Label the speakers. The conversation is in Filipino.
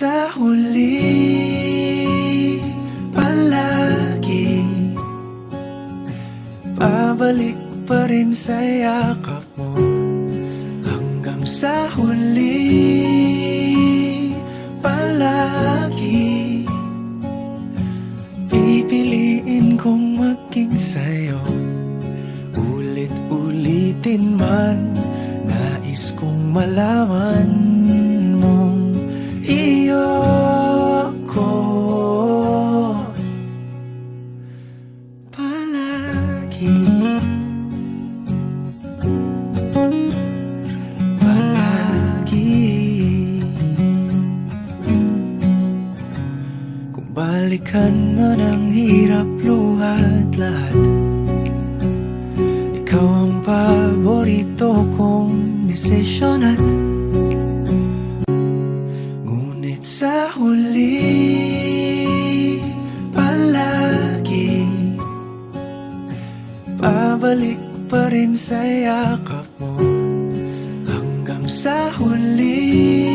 Speaker 1: sa huli, palagi babalik pa rin sa yakap mo. Hanggang sa huli, palagi pipiliin kong maging sa'yo. Ulit-ulitin man, nais kong malaman mong iyo ko palagi. Kung balikan man ang hirap, luhat lahat, ikaw ang paborito kong desisyon. At ngunit sa huli, palagi babalik pa rin sa yakap mo. Hanggang sa huli,